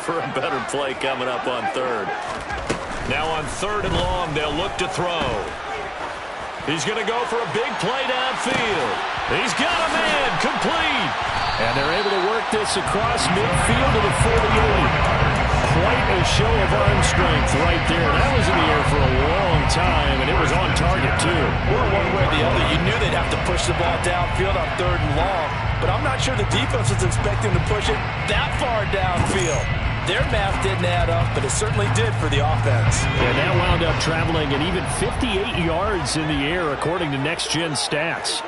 for a better play coming up on third. Now on 3rd and long, they'll look to throw. He's going to go for a big play downfield. He's got a man, complete. And they're able to work this across midfield to the 48. Quite a show of arm strength right there. That was in the air for a long time, and it was on target, too. Well, one way or the other, you knew they'd have to push the ball downfield on 3rd and long, but I'm not sure the defense was expecting to push it that far downfield. Their math didn't add up, but it certainly did for the offense. And that wound up traveling an even 58 yards in the air, according to Next Gen Stats.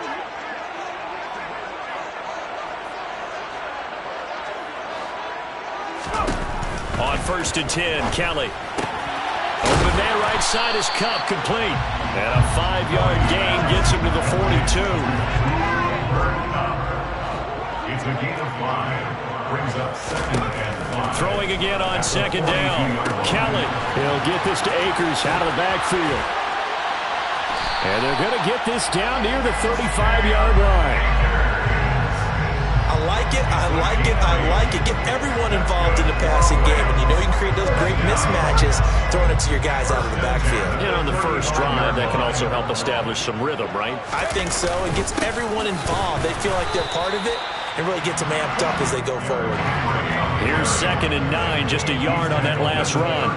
On 1st and 10, Kelly. Over the man right side is Cup, complete. And a 5-yard gain gets him to the 42. It's a gain of 5. Brings up 2nd and 5. Throwing again on 2nd down. Kelly. He'll get this to Akers out of the backfield. And they're going to get this down near the 35-yard line. I like it, I like it, I like it. Get everyone involved in the passing game, and you know you can create those great mismatches throwing it to your guys out of the backfield. And on the first drive, that can also help establish some rhythm, right? I think so. It gets everyone involved. They feel like they're part of it and really gets them amped up as they go forward. Here's 2nd and 9, just a yard on that last run.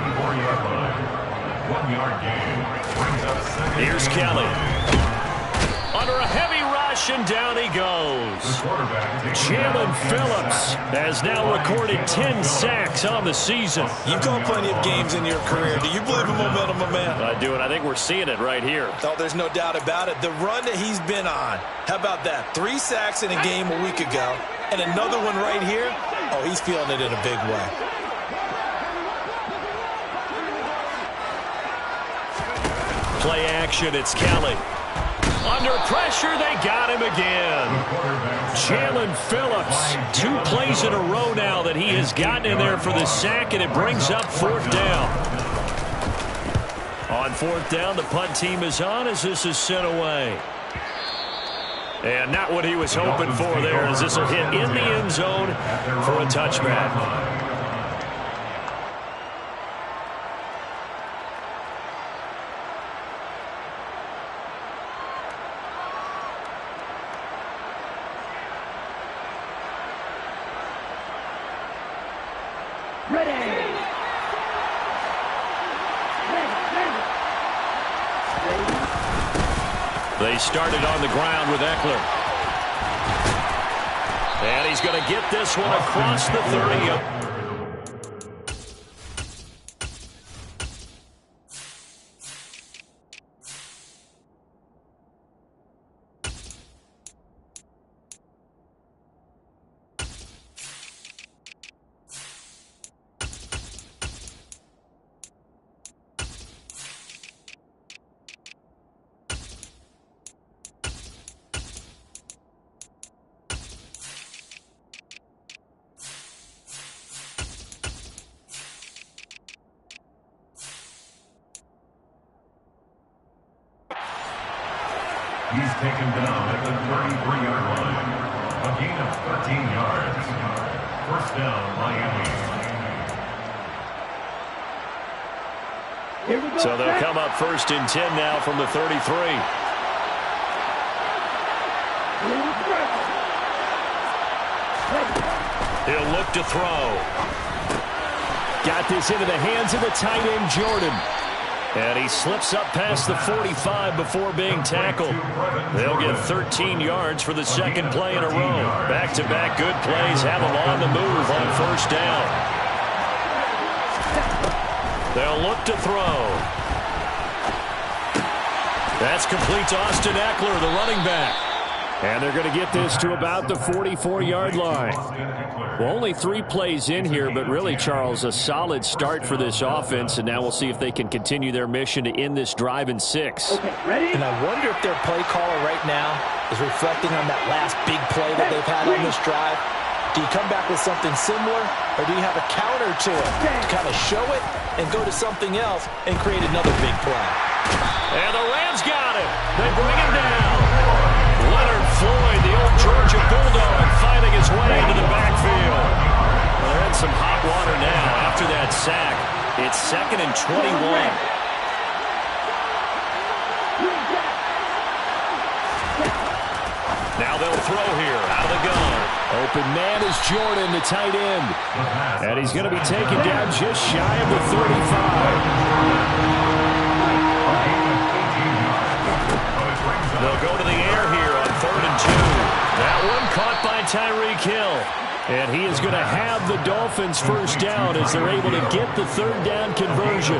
1-yard gain. Brings up 2nd. Here's Kelly. Under a heavy rush, and down he goes. Jalen Phillips has now recorded 10 sacks on the season. You've called plenty of games in your career. Do you believe in momentum, my man? I do, and I think we're seeing it right here. Oh, there's no doubt about it. The run that he's been on. How about that? 3 sacks in a game a week ago, and another one right here. Oh, he's feeling it in a big way. Play action, it's Kelly. Under pressure, they got him again. Jalen Phillips, 2 plays in a row now that he has gotten in there for the sack, and it brings up 4th down. On 4th down, the punt team is on as this is sent away. And not what he was hoping for there, as this will hit in the end zone for a touchback. They started on the ground with Eckler. And he's going to get this one across the 30. He's taken down at the 33-yard line. A gain of 13 yards. 1st down, Miami. So they'll come up 1st and 10 now from the 33. He'll look to throw. Got this into the hands of the tight end, Jordan. And he slips up past the 45 before being tackled. They'll get 13 yards for the 2nd play in a row. Back-to-back good plays have them on the move on 1st down. They'll look to throw. That's complete to Austin Eckler, the running back. And they're going to get this to about the 44-yard line. Well, only 3 plays in here, but really, Charles, a solid start for this offense, and now we'll see if they can continue their mission to end this drive in 6. Okay, ready? And I wonder if their play caller right now is reflecting on that last big play that they've had on this drive. Do you come back with something similar, or do you have a counter to it to kind of show it and go to something else and create another big play? And the Rams got it. They bring him down. Leonard Floyd, the old Georgia Bulldog, fighting his way into the backfield. Well, they're in some hot water now sack. It's 2nd and 21. Now they'll throw here out of the gun. Open man is Jordan, the tight end. And he's going to be taken down just shy of the 35. They'll go to the air here on 3rd and 2. That one caught by Tyreek Hill. And he is going to have the Dolphins first down as they're able to get the 3rd down conversion.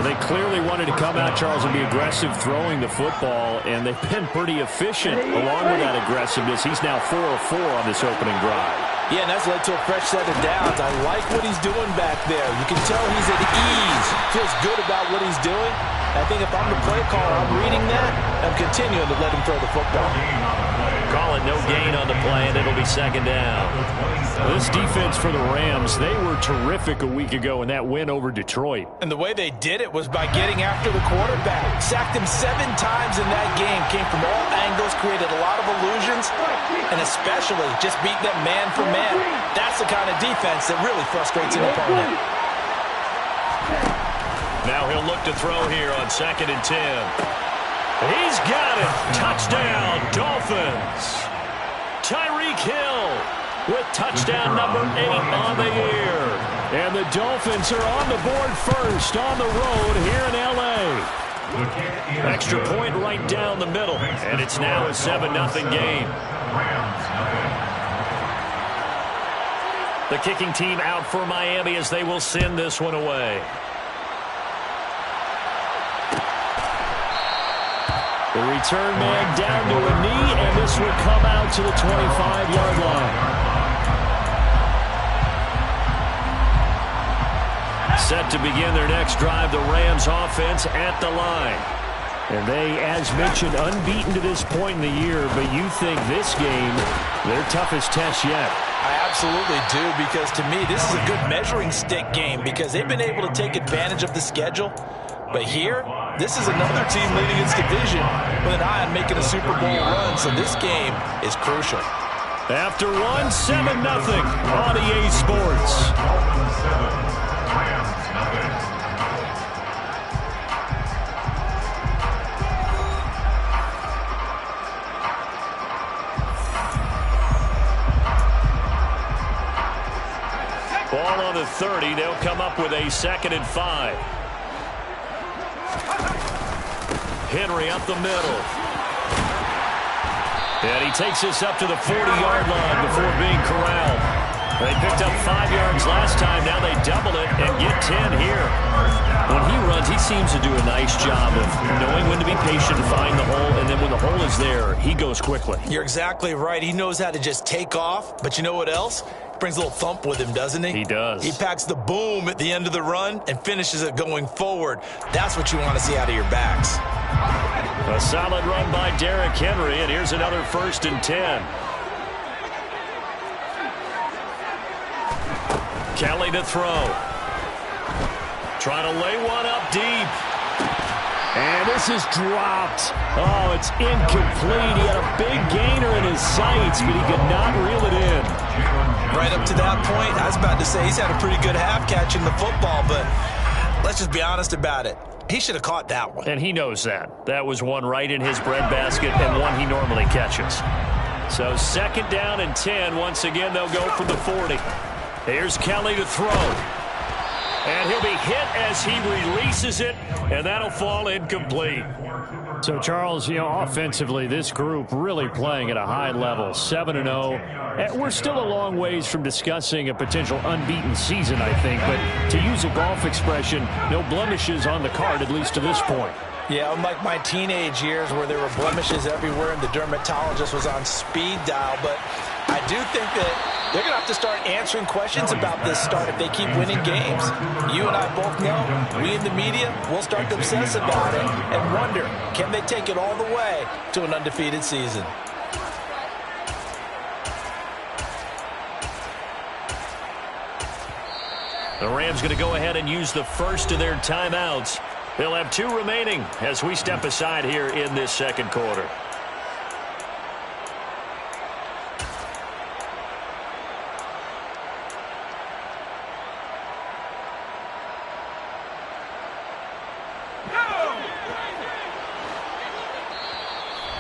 They clearly wanted to come out, Charles, and be aggressive throwing the football, and they've been pretty efficient along with that aggressiveness. He's now 4 of 4 on this opening drive. Yeah, and that's led to a fresh set of downs. I like what he's doing back there. You can tell he's at ease, feels good about what he's doing. I think if I'm the play caller, I'm reading that, I'm continuing to let him throw the football. Call it no gain on the play, and it'll be 2nd down. This defense for the Rams, they were terrific a week ago in that win over Detroit. And the way they did it was by getting after the quarterback. Sacked him 7 times in that game. Came from all angles, created a lot of illusions, and especially just beat them man for man. That's the kind of defense that really frustrates an opponent. Now he'll look to throw here on 2nd and 10. He's got it. Touchdown, Dolphins. Tyreek Hill with touchdown number 8 on the year. And the Dolphins are on the board first on the road here in L.A. Extra point right down the middle. And it's now a 7-0 game. The kicking team out for Miami as they will send this one away. The return man down to a knee, and this will come out to the 25-yard line. Set to begin their next drive, the Rams offense at the line. And they, as mentioned, unbeaten to this point in the year, but you think this game, their toughest test yet. I absolutely do, because to me, this is a good measuring stick game because they've been able to take advantage of the schedule. But here, this is another team leading its division with an eye on making a Super Bowl run, so this game is crucial. After one, 7-0 on EA Sports. Ball on the 30. They'll come up with a 2nd and 5. Henry up the middle. And he takes this up to the 40-yard line before being corralled. They picked up 5 yards last time. Now they double it and get 10 here. When he runs, he seems to do a nice job of knowing when to be patient and find the hole, and then when the hole is there, he goes quickly. You're exactly right. He knows how to just take off, but you know what else? Brings a little thump with him, doesn't he? He does. He packs the boom at the end of the run and finishes it going forward. That's what you want to see out of your backs. A solid run by Derrick Henry, and here's another 1st and 10. Kelly to throw. Trying to lay one up deep. And this is dropped. Oh, it's incomplete. He had a big gainer in his sights, but he could not reel it in. Right up to that point, I was about to say he's had a pretty good half catching the football, but let's just be honest about it. He should have caught that one. And he knows that. That was one right in his breadbasket and one he normally catches. So 2nd down and 10. Once again, they'll go from the 40. Here's Kelly to throw. And he'll be hit as he releases it, and that'll fall incomplete. So, Charles, offensively, this group really playing at a high level, 7-0. We're still a long ways from discussing a potential unbeaten season, I think. But to use a golf expression, no blemishes on the card, at least to this point. Yeah, unlike my teenage years where there were blemishes everywhere and the dermatologist was on speed dial. But I do think that they're going to have to start answering questions about this start if they keep winning games. You and I both know, we in the media, will start to obsess about it and wonder, can they take it all the way to an undefeated season? The Rams going to go ahead and use the first of their timeouts. They'll have 2 remaining as we step aside here in this 2nd quarter.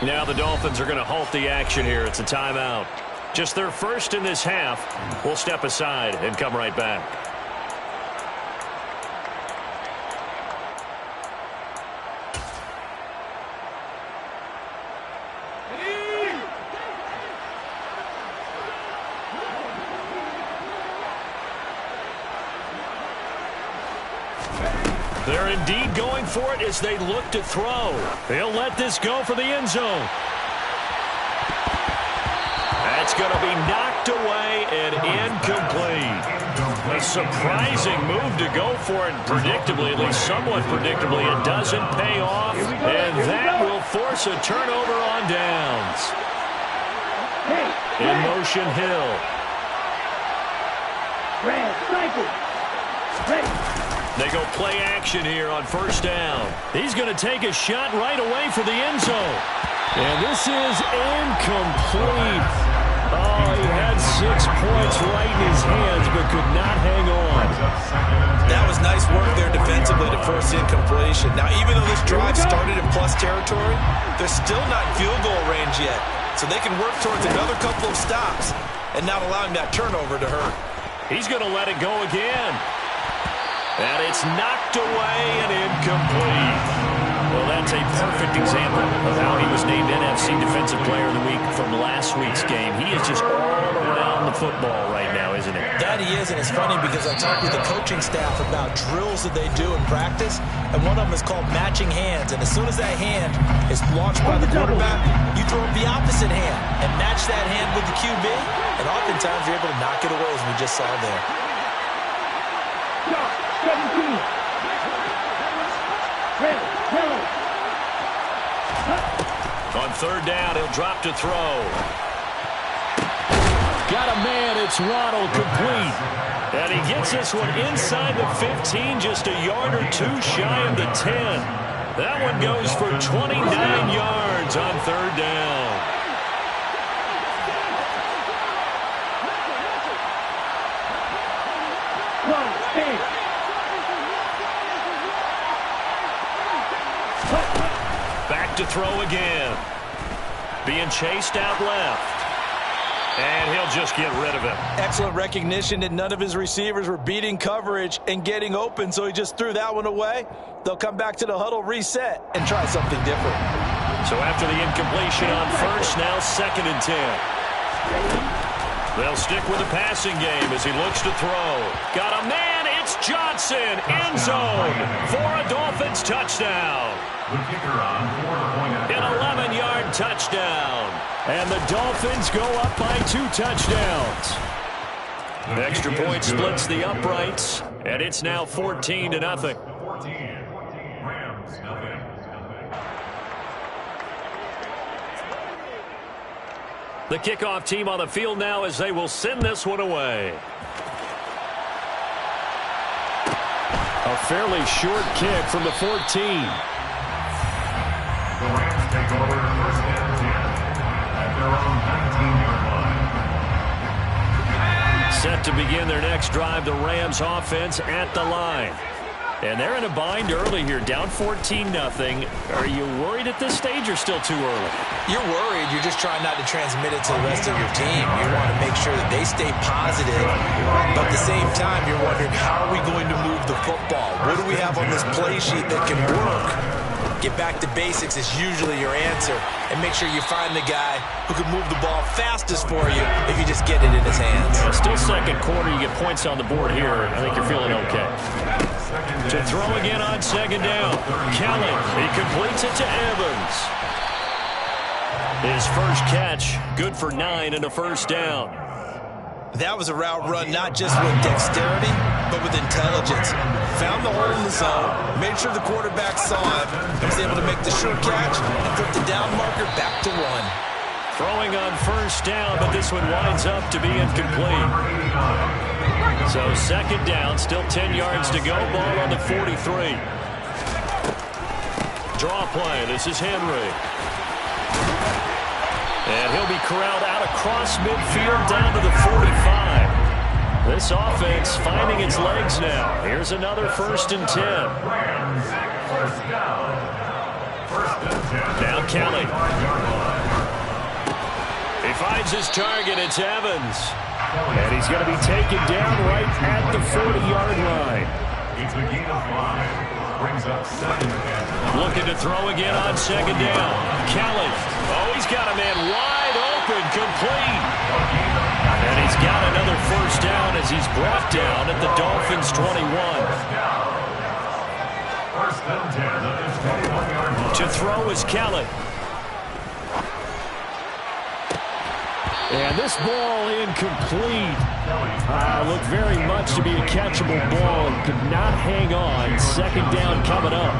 Now the Dolphins are going to halt the action here. It's a timeout. Just their first in this half. We'll step aside and come right back. They're indeed going for it as they look to throw. They'll let this go for the end zone. That's going to be knocked away and incomplete. A surprising move to go for it predictably, at least somewhat predictably. It doesn't pay off, and that will force a turnover on downs. In motion, Hill. They go play action here on first down. He's going to take a shot right away for the end zone. And this is incomplete. Oh, he had 6 points right in his hands, but could not hang on. That was nice work there defensively to force the incompletion. Now, even though this drive started in plus territory, they're still not in field goal range yet. So they can work towards another couple of stops and not allowing that turnover to hurt. He's going to let it go again. And it's knocked away and incomplete. Well, that's a perfect example of how he was named NFC Defensive Player of the Week from last week's game. He is just all around the football right now, isn't it? That he is, and it's funny because I talked with the coaching staff about drills that they do in practice, and one of them is called matching hands. And as soon as that hand is launched by the quarterback, you throw up the opposite hand and match that hand with the QB, and oftentimes you're able to knock it away, as we just saw there. 17. On third down, he'll drop to throw. Got a man. It's Waddle, complete. And he gets this one inside the 15, just a yard or two shy of the 10. That one goes for 29 yards on third down. Back to throw again. Being chased out left. And he'll just get rid of it. Excellent recognition that none of his receivers were beating coverage and getting open, so he just threw that one away. They'll come back to the huddle, reset, and try something different. So after the incompletion on first, now 2nd and 10. They'll stick with the passing game as he looks to throw. Got a man, it's Johnson, end zone for a Dolphins touchdown. An 11-yard touchdown. And the Dolphins go up by 2 touchdowns. Extra point splits the uprights, and it's now 14-0. The kickoff team on the field now as they will send this one away. A fairly short kick from the 14. The Rams take over first and 10 at their own 19-yard line. Set to begin their next drive, the Rams offense at the line. And they're in a bind early here, down 14-0. Are you worried at this stage or still too early? You're worried. You're just trying not to transmit it to the rest of your team. You want to make sure that they stay positive. But at the same time, you're wondering, how are we going to move the football? What do we have on this play sheet that can work? Get back to basics is usually your answer. And make sure you find the guy who can move the ball fastest for you if you just get it in his hands. Still second quarter, you get points on the board here. I think you're feeling okay. To throw again on 2nd down. Kelly, he completes it to Evans. His first catch, good for 9 and a first down. That was a route run not just with dexterity, but with intelligence. Found the hole in the zone, made sure the quarterback saw him, and was able to make the sure catch and put the down marker back to 1. Throwing on first down, but this one winds up to be incomplete. So 2nd down, still 10 yards to go. Ball on the 43. Draw play. This is Henry. And he'll be corralled out across midfield down to the 45. This offense finding its legs now. Here's another 1st and 10. First down. First and 10. Now Kelly. He finds his target. It's Evans. And he's going to be taken down right at the 40-yard line. It's a gain of 5. Brings up 7 and 5. Looking to throw again on second down. Kelly. Oh, he's got a man wide open, complete. And he's got another first down as he's brought down at the Dolphins' 21. First and 10 at this 21-yard line. To throw is Kelly. And this ball incomplete. Looked very much to be a catchable ball and could not hang on. Second down coming up.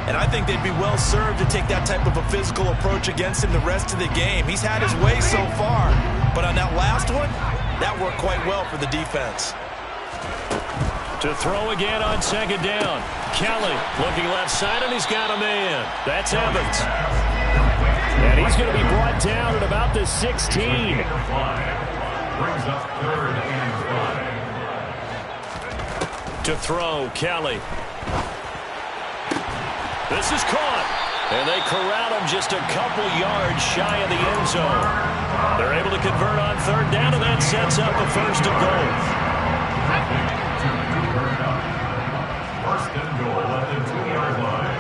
And I think they'd be well served to take that type of a physical approach against him the rest of the game. He's had his way so far, but on that last one, that worked quite well for the defense. To throw again on second down. Kelly looking left side, and he's got a man. That's Evans. And he's going to be brought down at about the 16. Brings up third and 5. To throw, Kelly. This is caught. And they corral him just a couple yards shy of the end zone. They're able to convert on third down, and that sets up a first and goal. First and goal at the 2-yard line.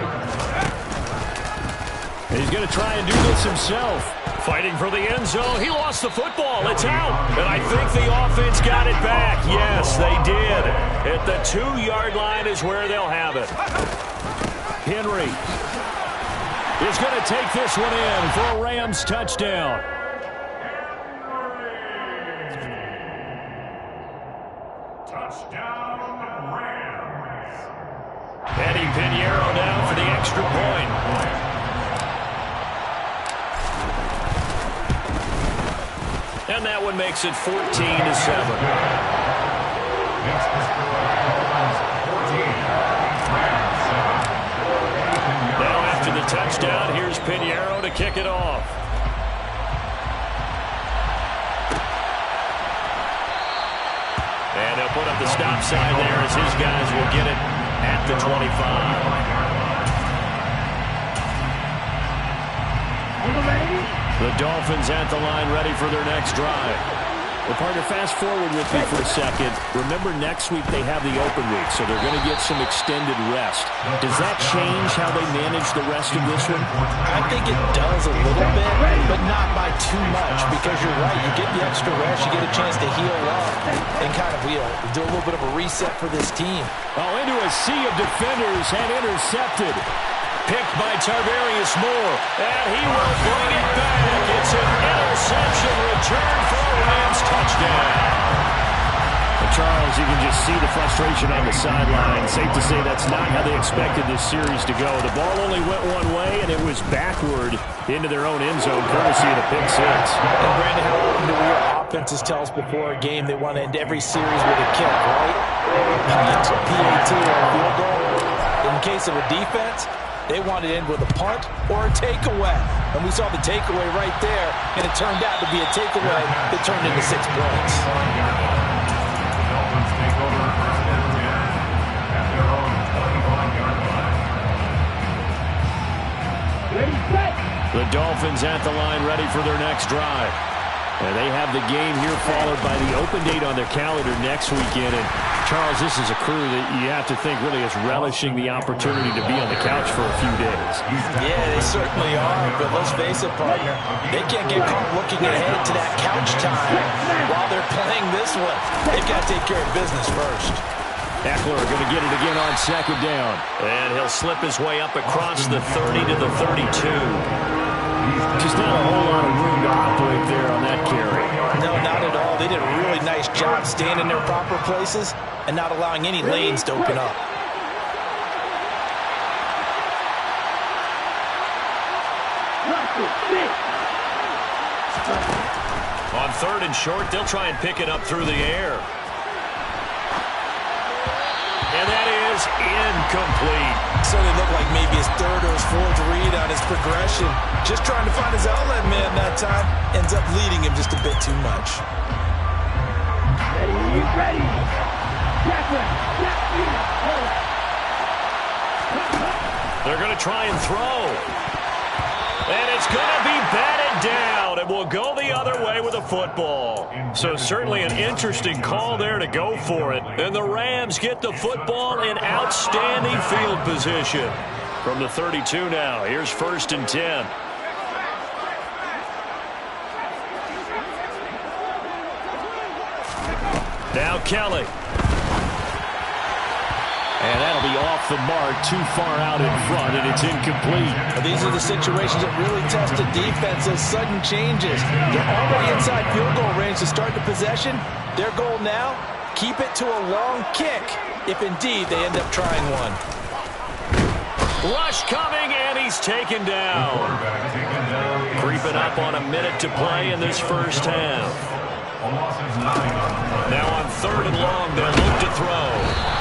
He's going to try and do this himself. Fighting for the end zone. He lost the football. It's out. And I think the offense got it back. Yes, they did. At the 2-yard line is where they'll have it. Henry is going to take this one in for a Rams touchdown. Touchdown, Rams. Eddie Pinheiro down for the extra point. And that one makes it 14-7. Next to score, Dolphins 14. Now after the touchdown, here's Pinheiro to kick it off. And they'll put up the stop sign there as his guys will get it at the 25. The Dolphins at the line ready for their next drive. Well, partner, fast forward with me for a second. Remember, next week they have the open week, so they're going to get some extended rest. Does that change how they manage the rest of this one? I think it does a little bit, but not by too much, because you're right. You get the extra rest, you get a chance to heal up and kind of do a little bit of a reset for this team. Oh, into a sea of defenders and intercepted. Picked by Tarvarius Moore, and he will bring it back. It's an interception return for a Rams touchdown. Well, Charles, you can just see the frustration on the sideline. Safe to say that's not how they expected this series to go. The ball only went one way, and it was backward into their own end zone, courtesy of the pick six. And Brandon, how often do we offenses tell us before a game they want to end every series with a kick, right? PAT or a field goal. In case of a defense, they wanted to end with a punt or a takeaway. And we saw the takeaway right there, and it turned out to be a takeaway that turned into 6 points. Dolphins take over first and 10 at their own 25-yard line. The Dolphins at the line ready for their next drive. And they have the game here followed by the open date on their calendar next weekend. And Charles, this is a crew that you have to think really is relishing the opportunity to be on the couch for a few days. Yeah, they certainly are, but let's face it, partner, they can't get caught looking ahead to that couch time while they're playing this one. They've got to take care of business first. Eckler going to get it again on second down. And he'll slip his way up across the 30 to the 32. Just not a whole lot of room to operate there on that carry. No, not at all. They did a really nice job staying in their proper places and not allowing any lanes to open up. On third and short, they'll try and pick it up through the air. And that is incomplete. So they look like maybe his third or his fourth read on his progression. Just trying to find his outlet man that time. Ends up leading him just a bit too much. Ready. They're going to try and throw. And it's going to be batted down. It will go the other way with the football. So certainly an interesting call there to go for it. And the Rams get the football in outstanding field position. From the 32 now, here's 1st and 10. Now Kelly. And that'll be off the mark, too far out in front, and it's incomplete. Well, these are the situations that really test a defense, those sudden changes. They're already inside field goal range to start the possession. Their goal now, keep it to a long kick, if indeed they end up trying one. Rush coming, and he's taken down. Creeping up on a minute to play in this first half. Now on 3rd and long, they'll look to throw.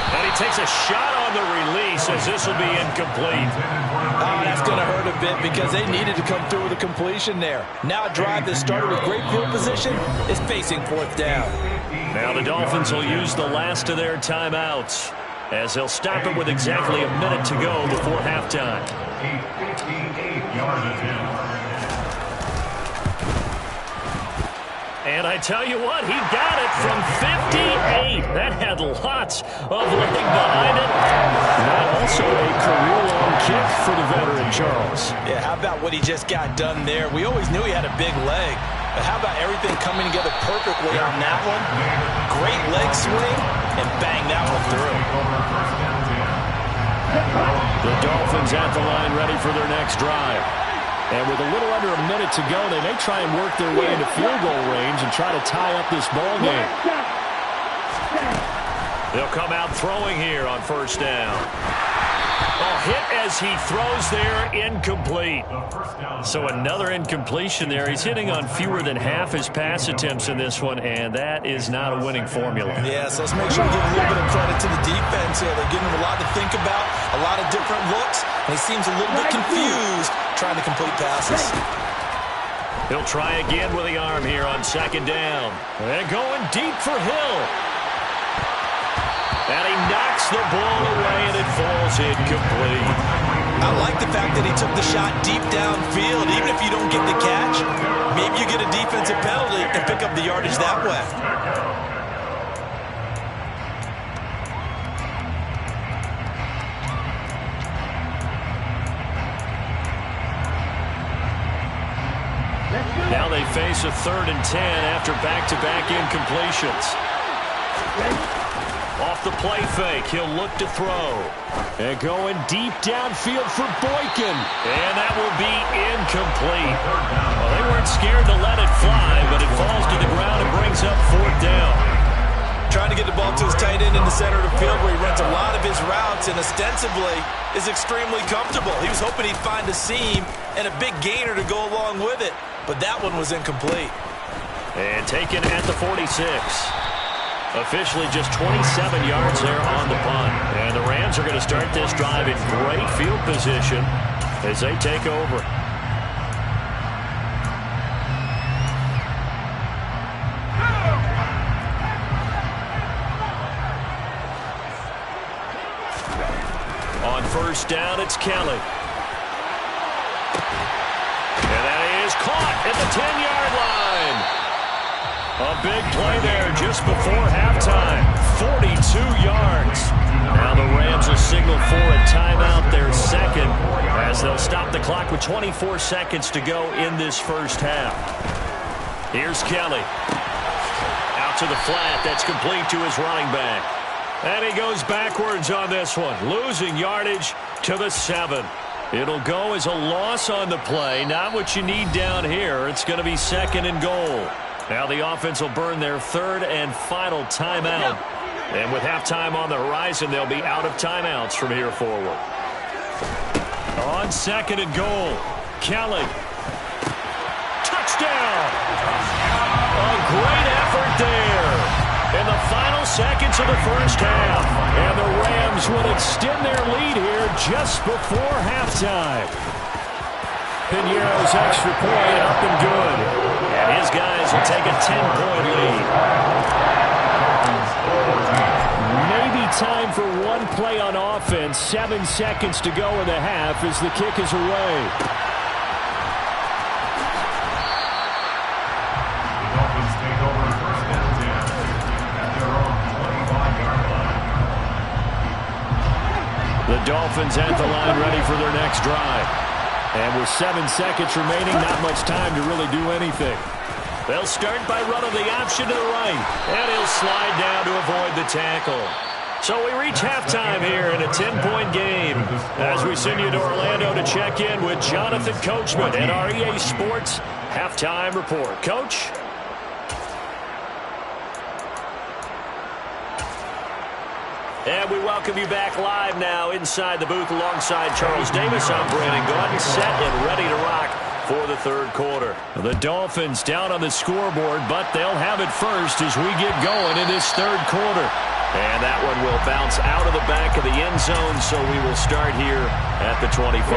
And he takes a shot on the release as this will be incomplete. Oh, that's going to hurt a bit because they needed to come through with a completion there. Now a drive that started with great field position is facing 4th down. Now the Dolphins will use the last of their timeouts as they'll stop it with exactly a minute to go before halftime. 58 yards attempt. And I tell you what, he got it from 58. That had lots of leg behind it. That also a career-long kick for the veteran, Charles. Yeah, how about what he just got done there? We always knew he had a big leg. But how about everything coming together perfectly on that one? Great leg swing, and bang that one through. The Dolphins at the line ready for their next drive. And with a little under a minute to go, they may try and work their way into field goal range and try to tie up this ball game. They'll come out throwing here on 1st down. A hit as he throws there, incomplete. So another incompletion there. He's hitting on fewer than half his pass attempts in this one, and that is not a winning formula. Yeah, so let's make sure we give a little bit of credit to the defense here. They're giving him a lot to think about, a lot of different looks, and he seems a little bit confused trying to complete passes. He'll try again with the arm here on 2nd down. And going deep for Hill. And he knocks the ball away, and it falls incomplete. I like the fact that he took the shot deep downfield. Even if you don't get the catch, maybe you get a defensive penalty and pick up the yardage that way. Now they face a 3rd and 10 after back-to-back incompletions. Off the play fake, he'll look to throw. And going deep downfield for Boykin. And that will be incomplete. Well, they weren't scared to let it fly, but it falls to the ground and brings up 4th down. Trying to get the ball to his tight end in the center of the field where he runs a lot of his routes and ostensibly is extremely comfortable. He was hoping he'd find a seam and a big gainer to go along with it, but that one was incomplete. And taken at the 46. Officially just 27 yards there on the punt. And the Rams are going to start this drive in great field position as they take over. On 1st down, it's Kelly. And that is caught at the 10-yard line. A big play there just before halftime. 42 yards. Now the Rams will signal for a timeout, their 2nd, as they'll stop the clock with 24 seconds to go in this first half. Here's Kelly. Out to the flat. That's complete to his running back. And he goes backwards on this one, losing yardage to the 7. It'll go as a loss on the play. Not what you need down here. It's going to be 2nd and goal. Now the offense will burn their 3rd and final timeout. And with halftime on the horizon, they'll be out of timeouts from here forward. On 2nd and goal, Kelly. Touchdown! A great effort there in the final seconds of the first half. And the Rams will extend their lead here just before halftime. Pinero's extra point up and good. And his guys will take a 10-point lead. Maybe time for one play on offense. 7 seconds to go in the half as the kick is away. The Dolphins take over first and 10 at their own 25-yard line. The Dolphins at the line ready for their next drive. And with 7 seconds remaining, not much time to really do anything. They'll start by running the option to the right. And he'll slide down to avoid the tackle. So we reach halftime here in a 10-point game as we send you to Orlando to check in with Jonathan Coachman at our EA Sports Halftime Report. Coach? And we welcome you back live now inside the booth alongside Charles Davis. I'm Brandon Gordon, set and ready to rock for the third quarter. The Dolphins down on the scoreboard, but they'll have it first as we get going in this third quarter. And that one will bounce out of the back of the end zone, so we will start here at the 25.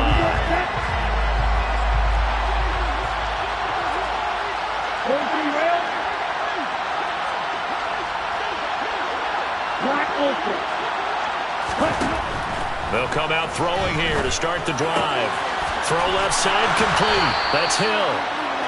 They'll come out throwing here to start the drive. Throw left side complete. That's Hill.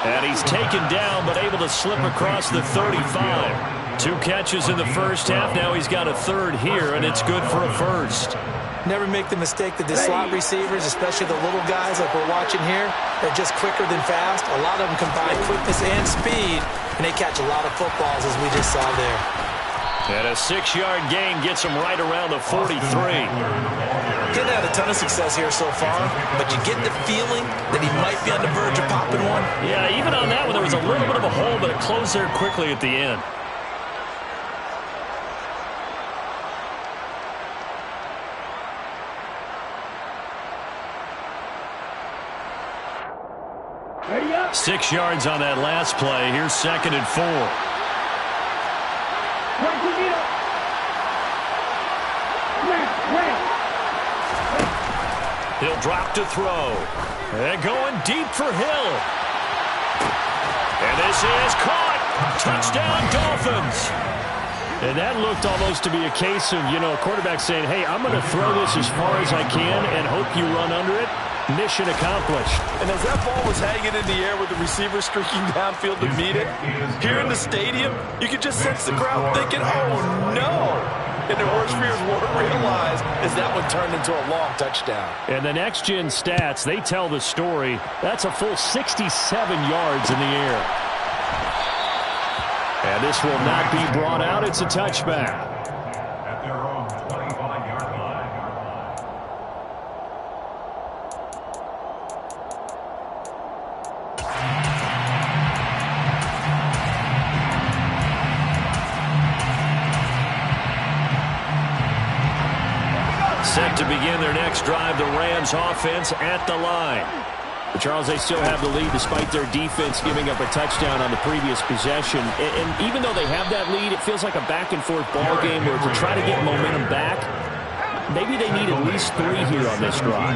And he's taken down but able to slip across the 35. 2 catches in the first half. Now he's got a third here, and it's good for a first. Never make the mistake that the slot receivers, especially the little guys like we're watching here, are just quicker than fast. A lot of them combine quickness and speed, and they catch a lot of footballs, as we just saw there. And a 6-yard gain gets him right around the 43. Getting had a ton of success here so far, but you get the feeling that he might be on the verge of popping one. Yeah, even on that one, there was a little bit of a hole, but it closed there quickly at the end. Ready up. 6 yards on that last play. Here's 2nd and 4. He'll drop to throw. And going deep for Hill. And this is caught. Touchdown, Dolphins. And that looked almost to be a case of, a quarterback saying, hey, I'm going to throw this as far as I can and hope you run under it. Mission accomplished. And as that ball was hanging in the air with the receiver streaking downfield to meet it, here in the stadium, you could just sense the crowd thinking, oh, no. And their worst fears weren't realized as that one turned into a long touchdown. And the next-gen stats, they tell the story. That's a full 67 yards in the air. And this will not be brought out. It's a touchback. At their own 25-yard line. Set to begin their next drive, the Rams offense at the line. But Charles, they still have the lead despite their defense giving up a touchdown on the previous possession. And even though they have that lead, it feels like a back-and-forth ball game where to try to get momentum back, maybe they need at least 3 here on this drive.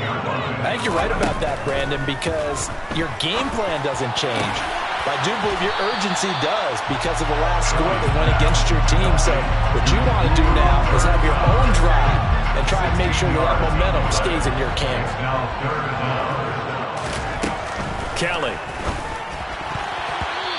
I think you're right about that, Brandon, because your game plan doesn't change. But I do believe your urgency does because of the last score that went against your team. So what you want to do now is have your own drive and try and make sure that momentum stays in your camp. Now third and down. Kelly.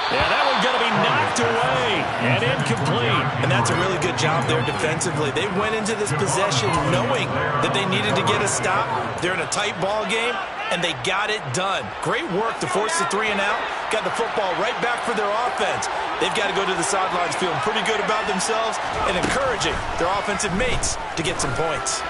Yeah, that one's going to be knocked away and incomplete. And that's a really good job there defensively. They went into this possession knowing that they needed to get a stop. They're in a tight ball game, and they got it done. Great work to force the 3 and out. Got the football right back for their offense. They've got to go to the sidelines feeling pretty good about themselves and encouraging their offensive mates to get some points.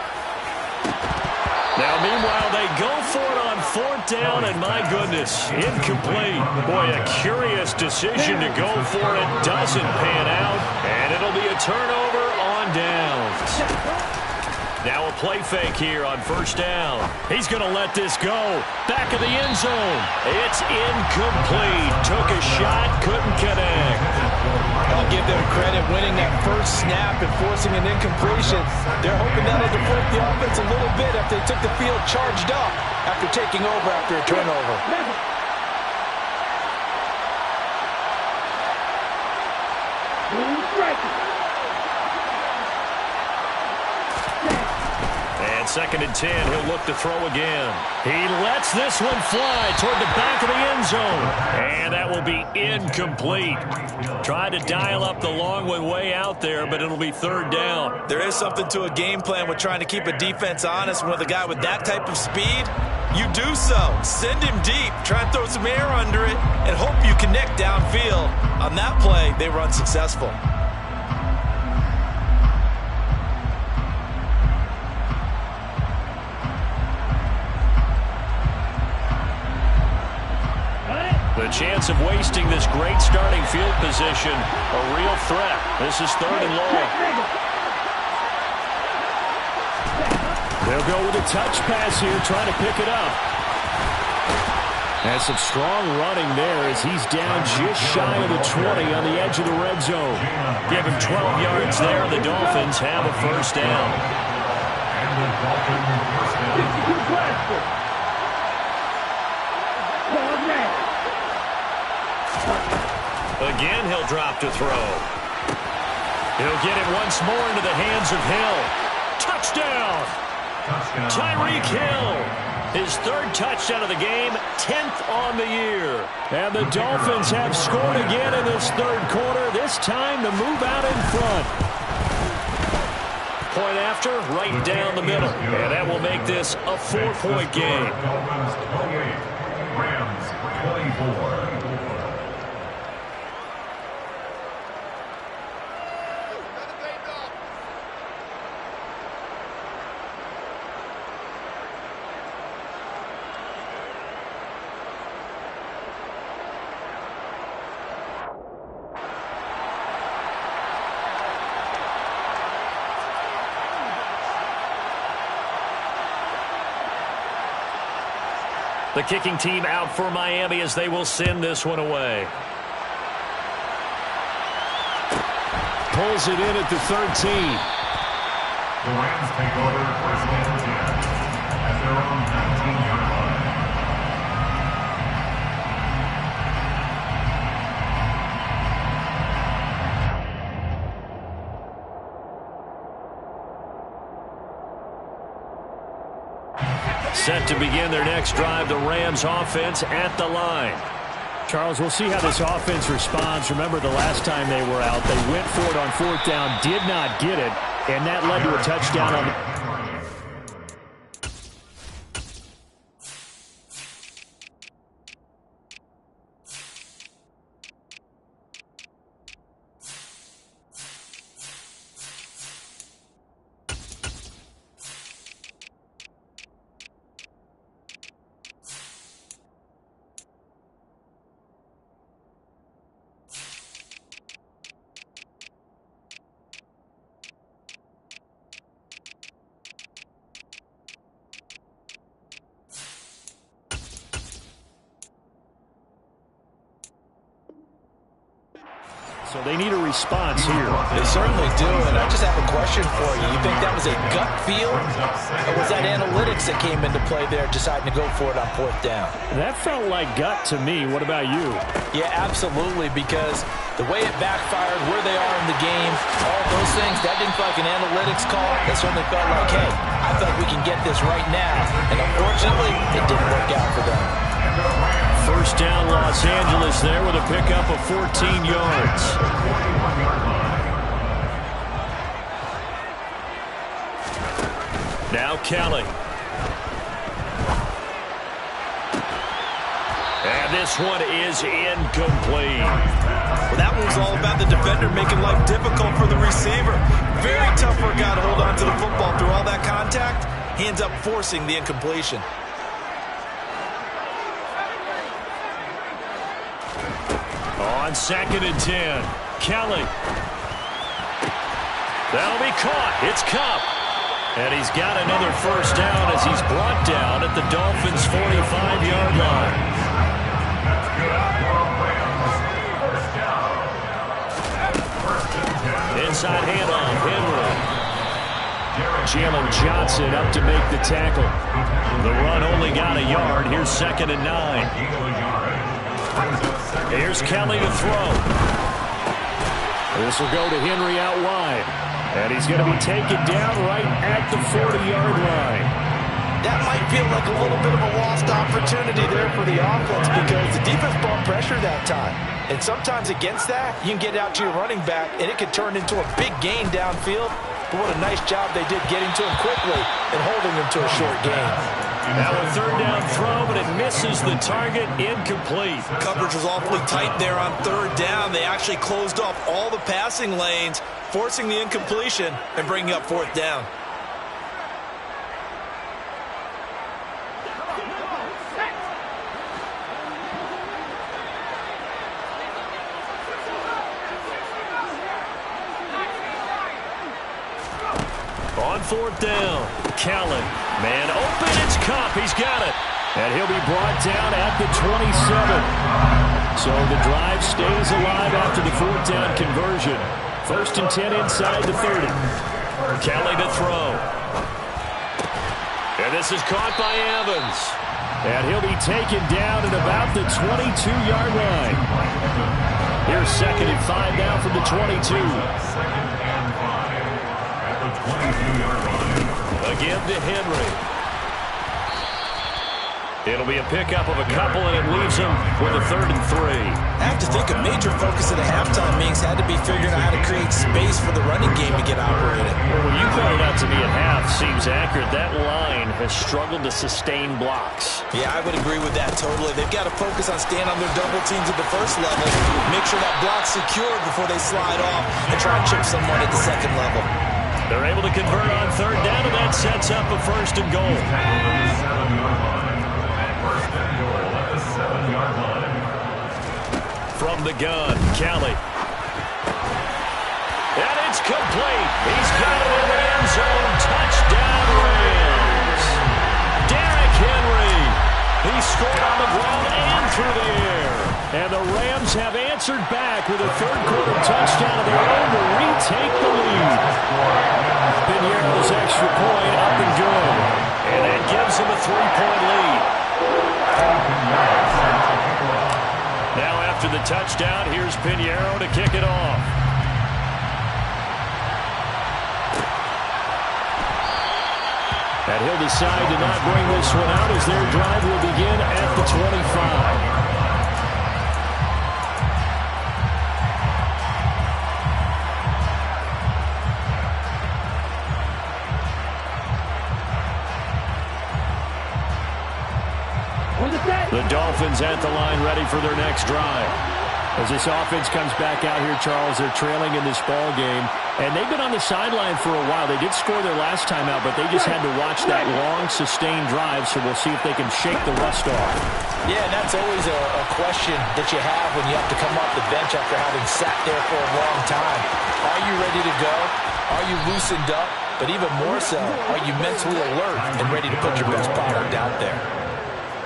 Now, meanwhile, they go for it on 4th down, and my goodness, incomplete. Boy, a curious decision to go for it. Doesn't pan out, and it'll be a turnover on downs. Now a play fake here on 1st down. He's going to let this go. Back of the end zone. It's incomplete. Took a shot, couldn't connect. I'll give them credit winning that first snap and forcing an incompletion. They're hoping that'll deflate the offense a little bit after they took the field charged up after taking over after a turnover. And 2nd and 10, he'll look to throw again. He lets this one fly toward the back of the end zone. And that will be incomplete. Tried to dial up the long one way out there, but it'll be 3rd down. There is something to a game plan with trying to keep a defense honest. With a guy with that type of speed, you do so. Send him deep. Try and throw some air under it and hope you connect downfield. On that play, they were unsuccessful. The chance of wasting this great starting field position, a real threat. This is 3rd and long. They'll go with a touch pass here, trying to pick it up. And some strong running there as he's down just shy of the 20 on the edge of the red zone. Give him 12 yards there. The Dolphins have a 1st down. And the Dolphins first down. Again, he'll drop to throw. He'll get it once more into the hands of Hill. Touchdown! Tyreek Hill. His 3rd touchdown of the game, 10th on the year. And the Dolphins have scored again in this 3rd quarter. This time to move out in front. Point after, right down the middle. And that will make this a 4-point game. Dolphins 28, Rams 24. The kicking team out for Miami as they will send this one away. Pulls it in at the 13. The Rams take over 1st and 10 at their own 19-yard line. Set to begin their next drive, the Rams offense at the line. Charles, we'll see how this offense responds. Remember the last time they were out, they went for it on 4th down, did not get it, and that led to a touchdown on the... So they need a response here. They certainly do, and I just have a question for you. You think that was a gut feel, or was that analytics that came into play there deciding to go for it on 4th down? That felt like gut to me. What about you? Yeah, absolutely, because the way it backfired, where they are in the game, all those things, that didn't feel like an analytics call. That certainly felt like, hey, I feel like we can get this right now. And unfortunately, it didn't work out for them. 1st down, Los Angeles there with a pickup of 14 yards. Now Kelly. And this one is incomplete. Well, that one was all about the defender making life difficult for the receiver. Very tough for a guy to hold on to the football through all that contact. He ends up forcing the incompletion. On 2nd and 10, Kelly. That'll be caught. It's Cup. And he's got another 1st down as he's brought down at the Dolphins' 45-yard line. Inside handoff, Henry. Jalen Johnson up to make the tackle. The run only got a yard. Here's 2nd and 9. Here's Kelly to throw. This will go to Henry out wide. And he's going to be taken down right at the 40-yard line. That might feel like a little bit of a lost opportunity there for the offense because the defense brought pressure that time. And sometimes against that, you can get out to your running back, and it can turn into a big gain downfield. But what a nice job they did getting to him quickly and holding him to a short gain. Now a third down throw, but it misses the target, incomplete. Coverage was awfully tight there on third down. They actually closed off all the passing lanes, forcing the incompletion and bringing up fourth down. On fourth down, Callen. Man open, it's Cup. He's got it. And he'll be brought down at the 27. So the drive stays alive after the fourth down conversion. 1st and 10 inside the 30. Kelly to throw. And this is caught by Evans. And he'll be taken down at about the 22-yard line. Here's 2nd and 5 now from the 22. Again to Henry. It'll be a pickup of a couple, and it leaves him with a 3rd and 3. I have to think a major focus of the halftime meetings had to be figuring out how to create space for the running game to get operated. Well, when you pointed out to me at half seems accurate. That line has struggled to sustain blocks. Yeah, I would agree with that totally. They've got to focus on staying on their double teams at the first level, make sure that block's secured before they slide off and try and chip someone at the second level. They're able to convert on third down, and that sets up a 1st and goal. From the gun, Kelly. And it's complete. He's got it in the end zone. Touchdown, Rams. Derrick Henry. He scored on the ground and through the air. And the Rams have answered back with a third-quarter touchdown of their own to retake the lead. Pinheiro's extra point up and good. And that gives him a 3-point lead. Now after the touchdown, here's Pinheiro to kick it off. And he'll decide to not bring this one out as their drive will begin at the 25. The Dolphins at the line ready for their next drive. As this offense comes back out here, Charles, they're trailing in this ball game. And they've been on the sideline for a while. They did score their last time out, but they just had to watch that long, sustained drive, so we'll see if they can shake the rust off. Yeah, and that's always a question that you have when you have to come off the bench after having sat there for a long time. Are you ready to go? Are you loosened up? But even more so, are you mentally alert and ready to put your best product out there?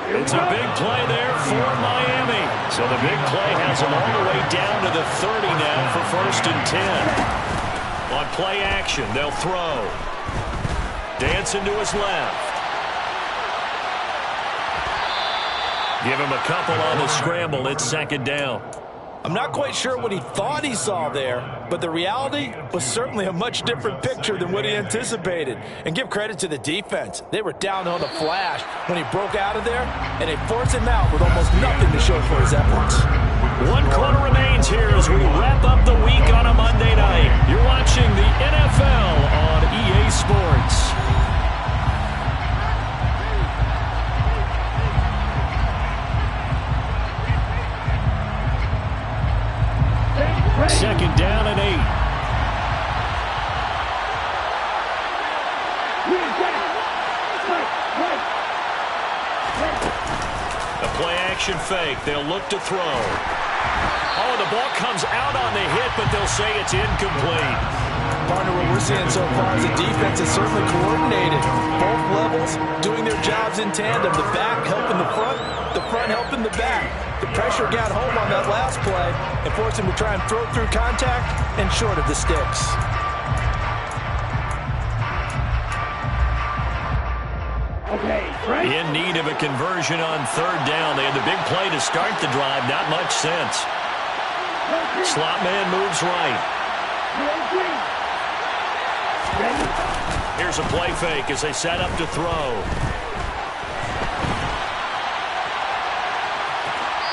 It's a big play there for Miami. So the big play has them all the way down to the 30 now for 1st and 10. On play action, they'll throw. Dancing to his left. Give him a couple on the scramble. It's 2nd down. I'm not quite sure what he thought he saw there, but the reality was certainly a much different picture than what he anticipated. And give credit to the defense. They were down on the flash when he broke out of there, and they forced him out with almost nothing to show for his efforts. 1 quarter remains here as we wrap up the week on a Monday night. You're watching the NFL on EA Sports. Second down and 8. The play action fake. They'll look to throw. Oh, the ball comes out on the hit, but they'll say it's incomplete. Partner, what we're seeing so far is the defense is certainly coordinated. Both levels doing their jobs in tandem. The back helping the front helping the back. The pressure got home on that last play and forced him to try and throw through contact and short of the sticks. In need of a conversion on third down. They had the big play to start the drive. Not much sense. Slot man moves right. Here's a play fake as they set up to throw.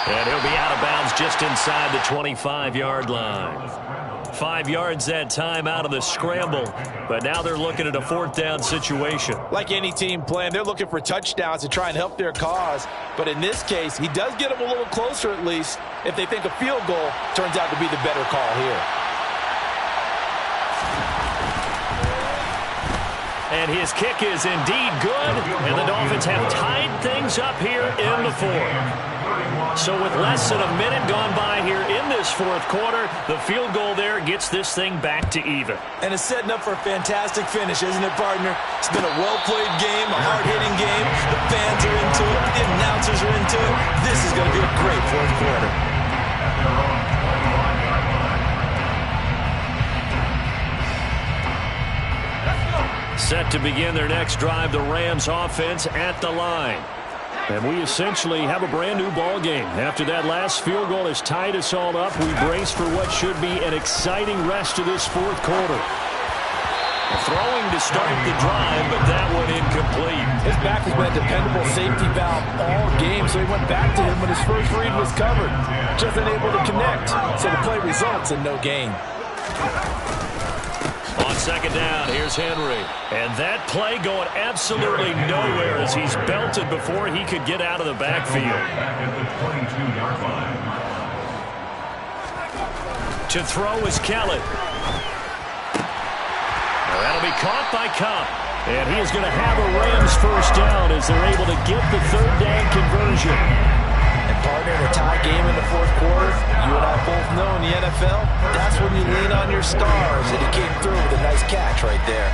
And he'll be out of bounds just inside the 25-yard line. 5 yards that time out of the scramble. But now they're looking at a 4th down situation. Like any team playing, they're looking for touchdowns to try and help their cause. But in this case, he does get them a little closer at least if they think a field goal turns out to be the better call here. And his kick is indeed good. And the Dolphins have tied things up here in the 4th. So with less than a minute gone by here in this 4th quarter, the field goal there gets this thing back to even. And it's setting up for a fantastic finish, isn't it, partner? It's been a well-played game, a hard-hitting game. The fans are into it. The announcers are into it. This is going to be a great 4th quarter. Set to begin their next drive, the Rams offense at the line. And we essentially have a brand-new ball game. After that last field goal has tied us all up, we brace for what should be an exciting rest of this 4th quarter. Throwing to start the drive, but that one incomplete. His back has been a dependable safety valve all game, so he went back to him when his first read was covered. Just unable to connect, so the play results in no gain. On 2nd down, here's Henry. And that play going absolutely nowhere as he's belted before he could get out of the backfield. To throw is Kelly. That'll be caught by Cup. And he is going to have a Rams first down as they're able to get the 3rd down conversion. And partner, in a tie game in the 4th quarter, you and I both know in the NFL, that's when you lean on your stars, and he came through with a nice catch right there.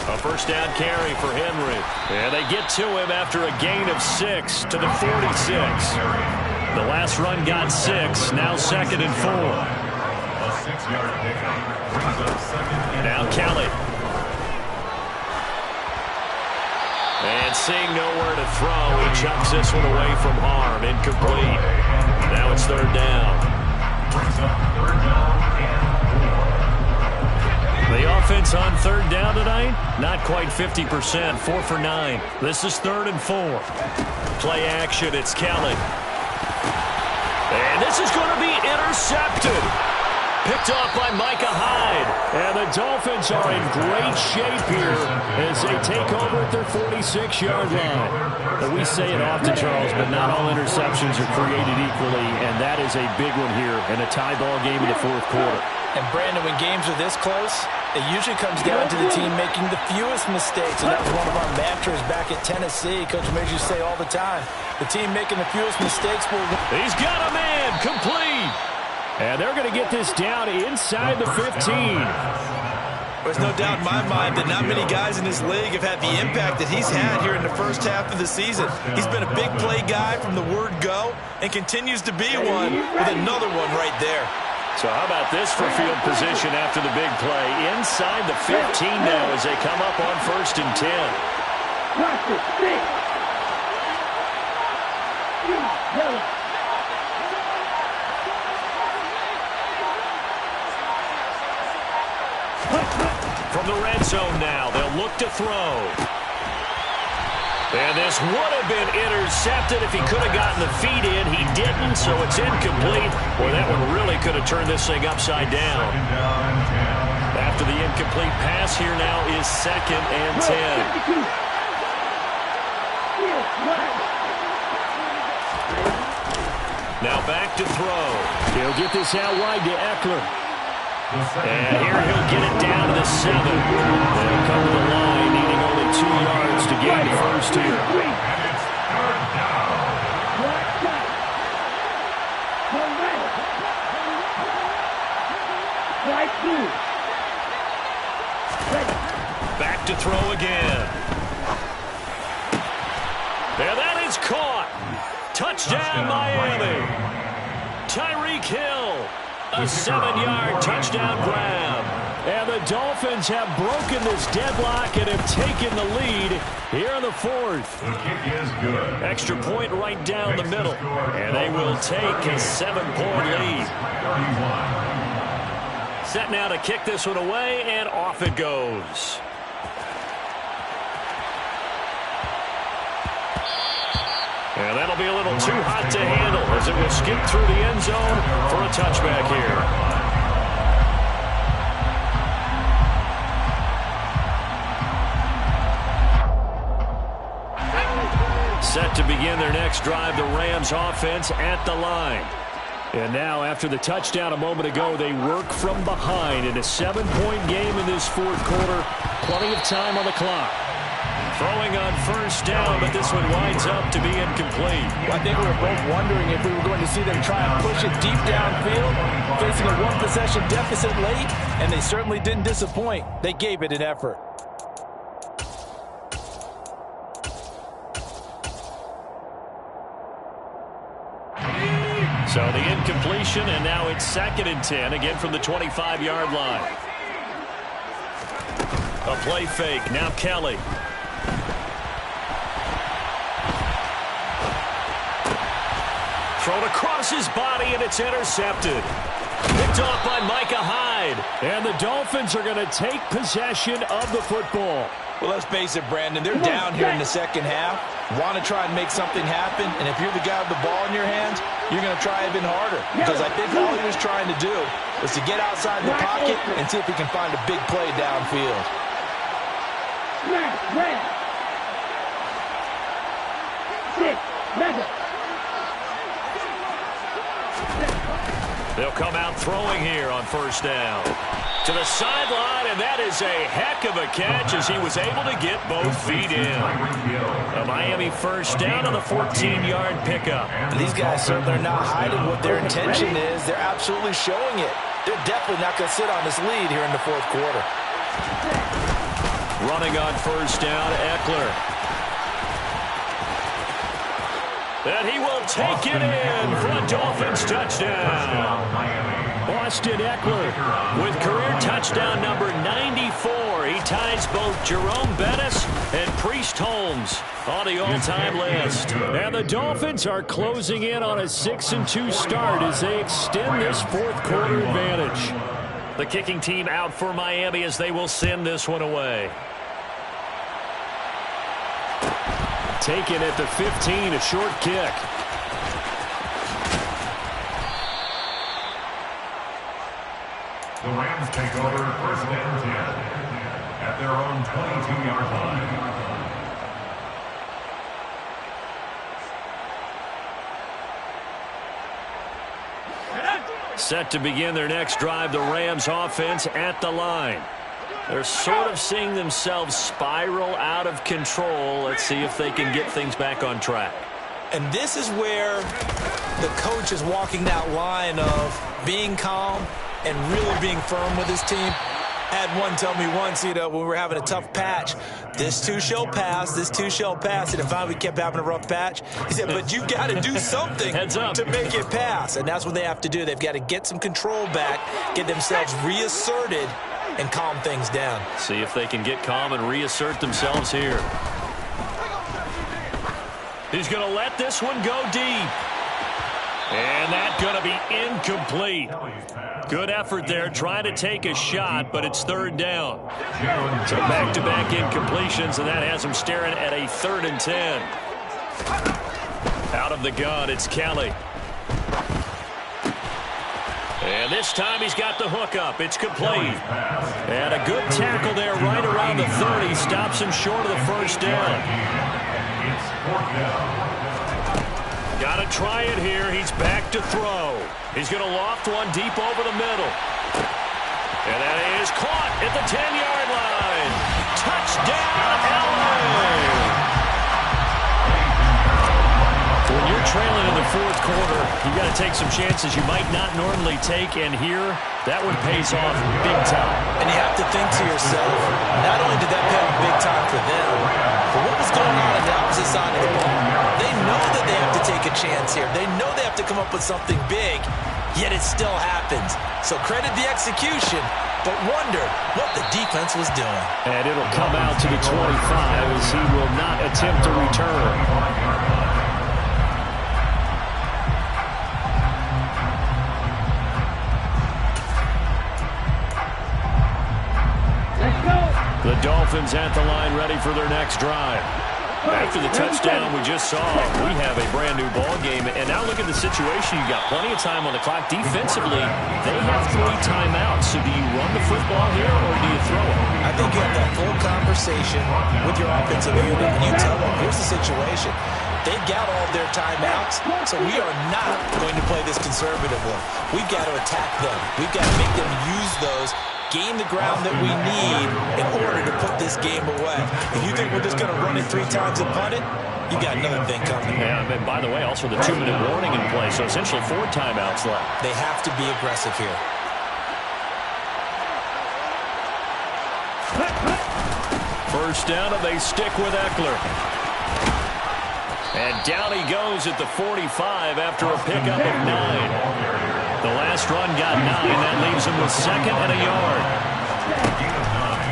A first down carry for Henry. And they get to him after a gain of 6 to the 46. The last run got 6, now 2nd and 4. Now Kelly. And seeing nowhere to throw, he chucks this one away from harm. Incomplete. Now it's 3rd down. The offense on 3rd down tonight, not quite 50%, 4 for 9. This is 3rd and 4. Play action, it's Kelly. And this is going to be intercepted. Picked off by Micah Hyde. And the Dolphins are in great shape here as they take over at their 46-yard line. And we say it often, Charles, but not all interceptions are created equally, and that is a big one here in a tie ball game in the 4th quarter. And Brandon, when games are this close, it usually comes down to the team making the fewest mistakes. And that was one of our mantras back at Tennessee. Coach Major used to say all the time, the team making the fewest mistakes will win. He's got a man, complete. And they're going to get this down inside the 15. There's no doubt in my mind that not many guys in this league have had the impact that he's had here in the first half of the season. He's been a big play guy from the word go and continues to be one with another one right there. So how about this for field position after the big play? Inside the 15 now as they come up on 1st and 10. From the red zone now, they'll look to throw. And this would have been intercepted if he could have gotten the feet in. He didn't, so it's incomplete. Boy, that one really could have turned this thing upside down. After the incomplete pass, here now is 2nd and 10. Now back to throw. He'll get this out wide to Eckler. And here he'll get it down to the 7. They'll come to the line, needing only 2 yards to gain the first here. Back to throw again. And that is caught. Touchdown, Miami. Tyreek Hill. A 7-yard touchdown grab. And the Dolphins have broken this deadlock and have taken the lead here in the fourth. The kick is good. Extra point right down the middle. And they will take a 7-point lead. 31. Set now to kick this one away, and off it goes. And that'll be a little too hot to handle as it will skip through the end zone for a touchback here. Set to begin their next drive, the Rams offense at the line. And now, after the touchdown a moment ago, they work from behind in a 7-point game in this fourth quarter. Plenty of time on the clock. Throwing on first down, but this one winds up to be incomplete. Well, I think we were both wondering if we were going to see them try and push it deep downfield, facing a one-possession deficit late, and they certainly didn't disappoint. They gave it an effort. So the incompletion, and now it's 2nd and 10, again from the 25-yard line. A play fake, now Kelly. Thrown across his body, and it's intercepted. Picked off by Micah Hyde. And the Dolphins are going to take possession of the football. Well, let's face it, Brandon. They're down here in the second half. Want to try and make something happen. And if you're the guy with the ball in your hands, you're going to try even harder. Because I think all he was trying to do was to get outside the pocket and see if he can find a big play downfield. They'll come out throwing here on first down. To the sideline, and that is a heck of a catch as he was able to get both feet in. A Miami first down on the 14-yard pickup. These guys certainly are not hiding what their intention is. They're absolutely showing it. They're definitely not going to sit on this lead here in the fourth quarter. Running on first down, Eckler. And he will take it in for a Dolphins touchdown. Austin Eckler with career touchdown number 94. He ties both Jerome Bettis and Priest Holmes on the all-time list. And the Dolphins are closing in on a 6-2 start as they extend this fourth quarter advantage. The kicking team out for Miami as they will send this one away. Taken at the 15, a short kick. The Rams take over 1st and 10 at their own 22-yard line. Set to begin their next drive, the Rams offense at the line. They're sort of seeing themselves spiral out of control. Let's see if they can get things back on track. And this is where the coach is walking that line of being calm and really being firm with his team. I had one tell me once, when we were having a tough patch, this too shall pass, this too shall pass. And finally we kept having a rough patch. He said, but you've got to do something to make it pass. And that's what they have to do. They've got to get some control back, get themselves reasserted, and calm things down. See if they can get calm and reassert themselves here. He's going to let this one go deep. And that's going to be incomplete. Good effort there, trying to take a shot, but it's 3rd down. So back-to-back incompletions, and that has him staring at a 3rd and 10. Out of the gun, it's Kelly. And this time he's got the hook up. It's complete. And a good tackle there right around the 30. Stops him short of the first down. It's 4th down. Got to try it here. He's back to throw. He's going to loft one deep over the middle. And that is caught at the 10-yard line. Touchdown, LA! When you're trailing in the fourth quarter, you got to take some chances you might not normally take, and here, that one pays off big time. And you have to think to yourself, not only did that pay off big time for them, but what was going on the opposite side of the ball? They know that they have to take a chance here. They know they have to come up with something big. yet it still happens. So credit the execution, but wonder what the defense was doing. And it'll come out to the 25 as he will not attempt to return. The Dolphins at the line ready for their next drive. After the touchdown we just saw, we have a brand new ball game. And now look at the situation. You got plenty of time on the clock. Defensively, they have 3 timeouts. So do you run the football here or do you throw it? I think you have that full conversation with your offensive unit, and you tell them, here's the situation. They've got all of their timeouts, so we are not going to play this conservatively. We've got to attack them. We've got to make them use those, gain the ground that we need in order to put this game away. If you think we're just going to run it 3 times and punt it, you got another thing coming. Yeah, and by the way, also the 2-minute warning in play, so essentially 4 timeouts left. They have to be aggressive here. First down, and they stick with Eckler. And down he goes at the 45 after a pickup of 9. The last run got 9. That leaves him with 2nd and a yard.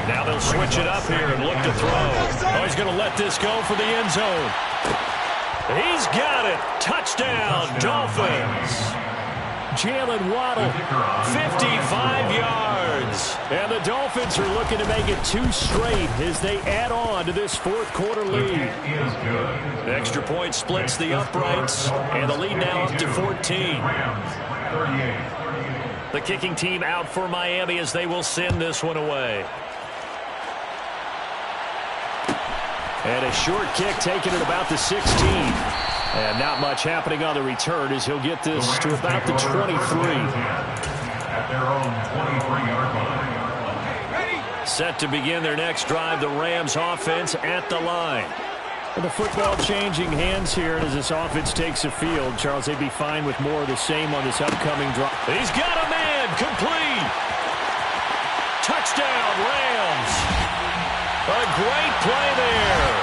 Now they'll switch it up here and look to throw. Oh, he's going to let this go for the end zone. He's got it. Touchdown, Dolphins. Jalen Waddle, 55 yards. And the Dolphins are looking to make it 2 straight as they add on to this 4th quarter lead. The extra point splits the uprights, and the lead now up to 14. The kicking team out for Miami as they will send this one away. And a short kick taken at about the 16. And not much happening on the return as he'll get this to about the 23. At their own 23-yard line. Set to begin their next drive, the Rams offense at the line. And the football changing hands here as this offense takes the field. Charles, they'd be fine with more of the same on this upcoming drive. He's got a man, complete. Touchdown, Rams. A great play there.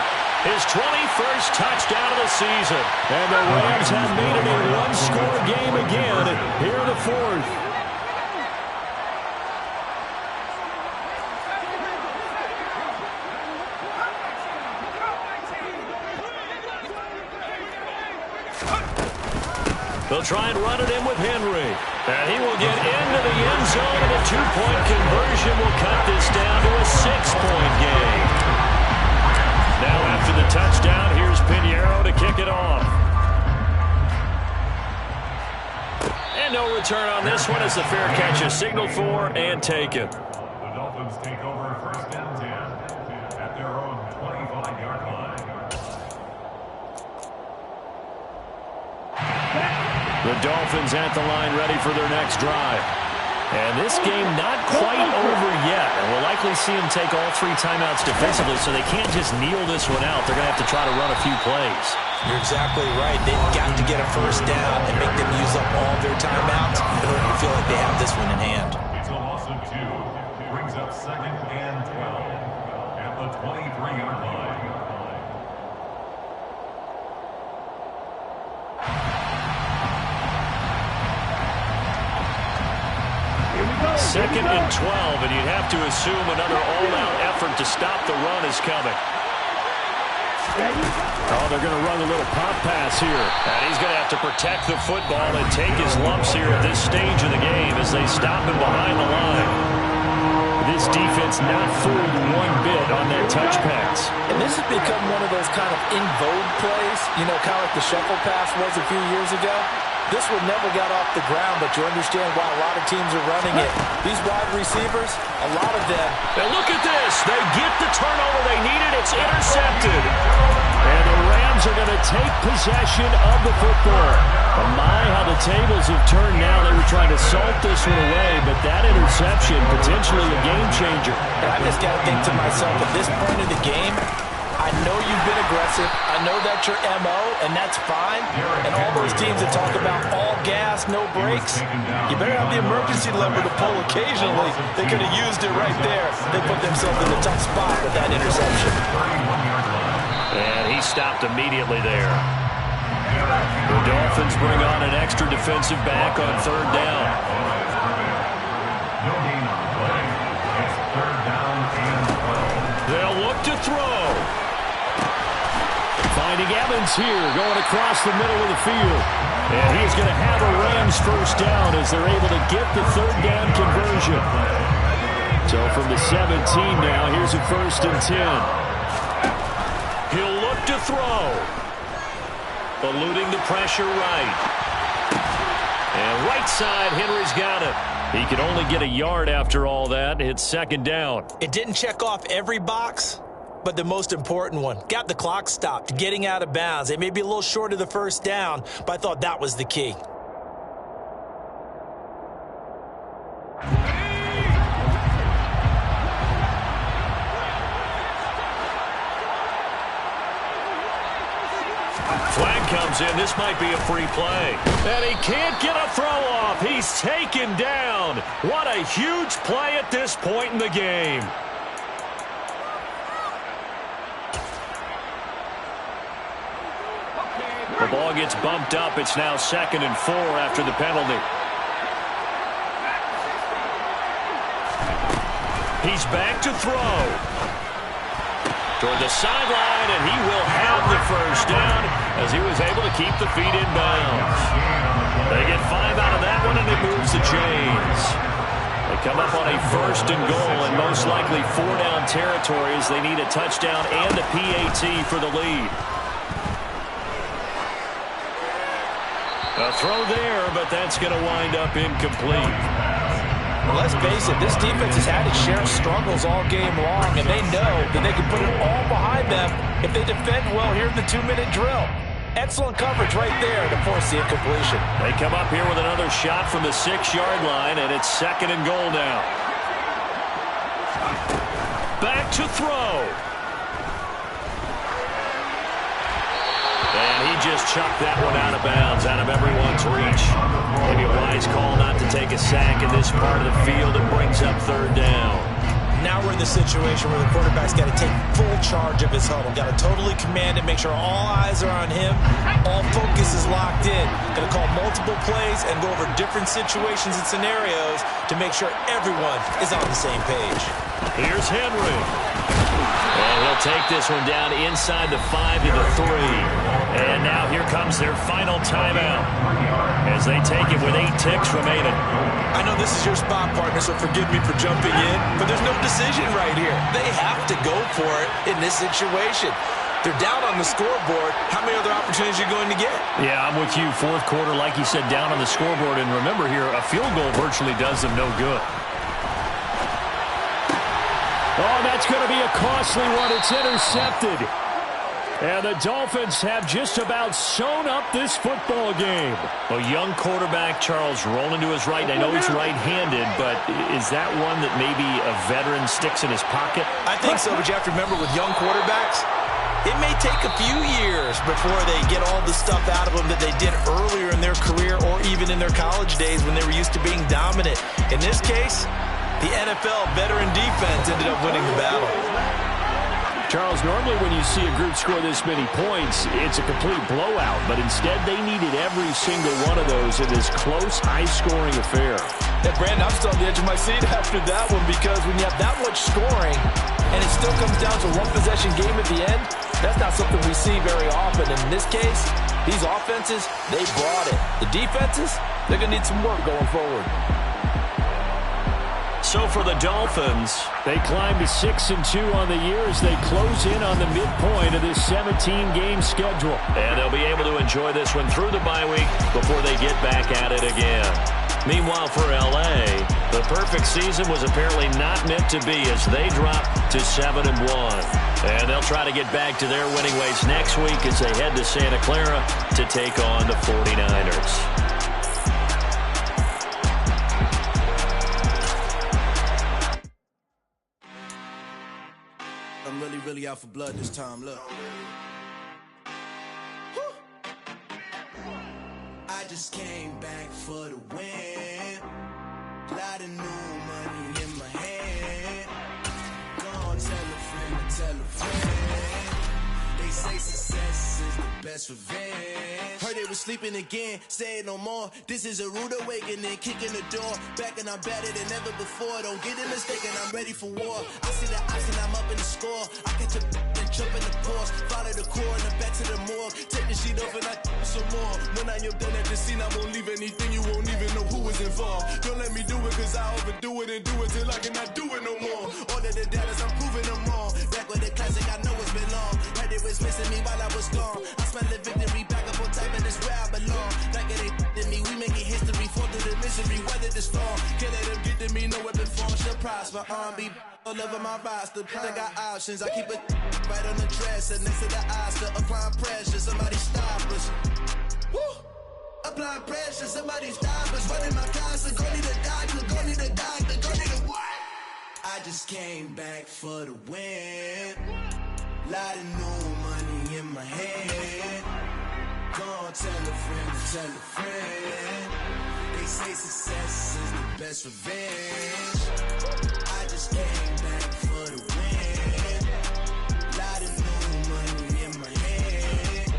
His 21st touchdown of the season. And the Rams have made it a 1-score game again here in the 4th. They'll try and run it in with Henry. And he will get into the end zone, and a 2-point conversion will cut this down to a 6-point game. Now after the touchdown, here's Pinheiro to kick it off. And no return on this one as the fair catch is signaled for and taken. The Dolphins take over 1st and 10 at their own 25-yard line. The Dolphins at the line ready for their next drive. And this game not quite over yet. And we'll likely see them take all 3 timeouts defensively, so they can't just kneel this one out. They're going to have to try to run a few plays. You're exactly right. They've got to get a first down and make them use up all their timeouts in order to feel like they have this one in hand. It's a loss of 2. Brings up 2nd and 12 at the 23-yard line. 2nd and 12, and you'd have to assume another all-out effort to stop the run is coming. Oh, they're going to run a little pop pass here. And he's going to have to protect the football and take his lumps here at this stage of the game as they stop him behind the line. This defense not fooled one bit on that touch pass. And this has become one of those kind of in vogue plays, you know, kind of like the shuffle pass was a few years ago. This one never got off the ground, but you understand why a lot of teams are running it. These wide receivers, a lot of them. And look at this. They get the turnover they needed. It's intercepted. And the Rams are going to take possession of the football. Oh my, how the tables have turned now. They were trying to salt this one away, but that interception, potentially a game changer. And I just got to think to myself, at this point of the game, I know you've been aggressive. I know that's your MO, and that's fine. And all those teams that talk about all gas, no brakes, you better have the emergency lever to pull occasionally. They could have used it right there. They put themselves in a tough spot with that interception. And he stopped immediately there. The Dolphins bring on an extra defensive back on third down. No gain on the play. It's third down and 12. They'll look to throw. Finding Evans here, going across the middle of the field. And he's going to have a Rams first down as they're able to get the third down conversion. So from the 17 now, here's a 1st and 10. He'll look to throw. Eluding the pressure right. And right side, Henry's got it. He can only get a yard after all that. It's 2nd down. It didn't check off every box, but the most important one. Got the clock stopped, getting out of bounds. They may be a little short of the first down, but I thought that was the key. Flag comes in. This might be a free play. And he can't get a throw off. He's taken down. What a huge play at this point in the game. The ball gets bumped up. It's now 2nd and 4 after the penalty. He's back to throw. Toward the sideline, and he will have the first down as he was able to keep the feet in bounds. They get 5 out of that one, and it moves the chains. They come up on a 1st and goal, and most likely 4-down territory as they need a touchdown and a PAT for the lead. A throw there, but that's going to wind up incomplete. Well, let's face it, this defense has had its share of struggles all game long, and they know that they can put it all behind them if they defend well here in the 2-minute drill. Excellent coverage right there to force the incompletion. They come up here with another shot from the 6-yard line, and it's 2nd and goal now. Back to throw. And he just chucked that one out of bounds, out of everyone's reach. Maybe a wise call not to take a sack in this part of the field. It brings up 3rd down. Now we're in the situation where the quarterback's got to take full charge of his huddle. Got to totally command it, make sure all eyes are on him. All focus is locked in. Going to call multiple plays and go over different situations and scenarios to make sure everyone is on the same page. Here's Henry. And he'll take this one down inside the 5 to the 3. And now here comes their final timeout as they take it with 8 ticks remaining. I know this is your spot, partner, so forgive me for jumping in, but there's no decision right here. They have to go for it in this situation. They're down on the scoreboard. How many other opportunities are you going to get? Yeah, I'm with you. 4th quarter, like you said, down on the scoreboard. And remember here, a field goal virtually does them no good. Oh, that's going to be a costly one. It's intercepted. And the Dolphins have just about sewn up this football game. A young quarterback, Charles, rolling to his right. I know he's right-handed, but is that one that maybe a veteran sticks in his pocket? I think so, but you have to remember with young quarterbacks, it may take a few years before they get all the stuff out of them that they did earlier in their career or even in their college days when they were used to being dominant. In this case, the NFL veteran defense ended up winning the battle. Charles, normally when you see a group score this many points, it's a complete blowout. But instead, they needed every single one of those in this close, high-scoring affair. Yeah, Brandon, I'm still on the edge of my seat after that one because when you have that much scoring and it still comes down to one possession game at the end, that's not something we see very often. And in this case, these offenses, they brought it. The defenses, they're going to need some work going forward. So for the Dolphins, they climb to 6-2 on the year as they close in on the midpoint of this 17-game schedule. And they'll be able to enjoy this one through the bye week before they get back at it again. Meanwhile, for L.A., the perfect season was apparently not meant to be as they drop to 7-1. And they'll try to get back to their winning ways next week as they head to Santa Clara to take on the 49ers. I'm really out for blood this time, look. I just came back for the win. Lot of new money in my hand. Gonna tell a friend to tell a friend. They say success is the best revenge. Heard it never sleeping again. Say it no more. This is a rude awakening. Kicking the door. Back and I'm better than ever before. Don't get it mistaken, I'm ready for war. I see the option, I'm up in the score. I catch a and jump in the course. Follow the core and then back to the morgue. Take the sheet off and I some more. When I am done at the scene, I won't leave anything. You won't even know who is involved. Don't let me do it, cause I overdo it and do it till I cannot do it no more. All of the doubters, I'm proving them wrong. Back with the classic, I know it's been long. Heard it was missing me while I was gone. I smell the victory back up on top, and it's where I belong. Like it ain't to me, we making history. Fall through the misery, weather the storm. Can't let them get to me, no weapon form shall prosper. Be all over my roster, I got options. I keep it right on the dresser, next to the Oscar. Applying pressure, somebody stop us. Woo! Applying pressure, somebody stop us. Running my closet, go need a doctor, go need a doctor, go need a what? I just came back for the win. Lot of new money in my hand. Go on, tell a friend, tell a friend. They say success is the best revenge. I just came back for the win. Lot of new money in my hand.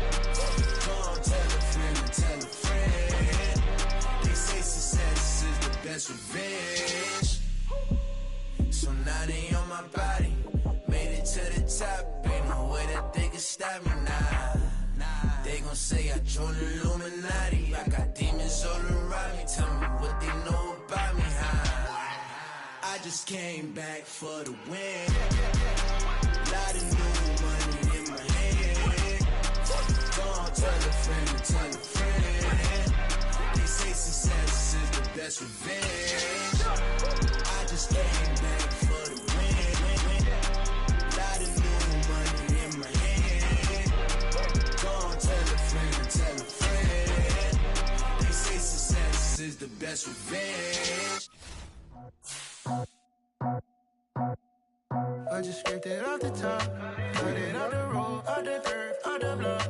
Go on, tell a friend, tell a friend. They say success is the best revenge. So now they on my body. Made it to the top. Ain't no way that they can stop me now. They gon' say I joined the Illuminati. I got demons all around me. Tell me what they know about me, huh? I just came back for the win. Lot of new money in my hand. Go on, tell a friend, tell a friend. They say success is the best revenge. I just came back for the win. Lot of new money in my hand. Go on, tell a friend, tell a friend. They say success is the best revenge. I just scraped it off the top, cut it out the road, out the dirt, out the block.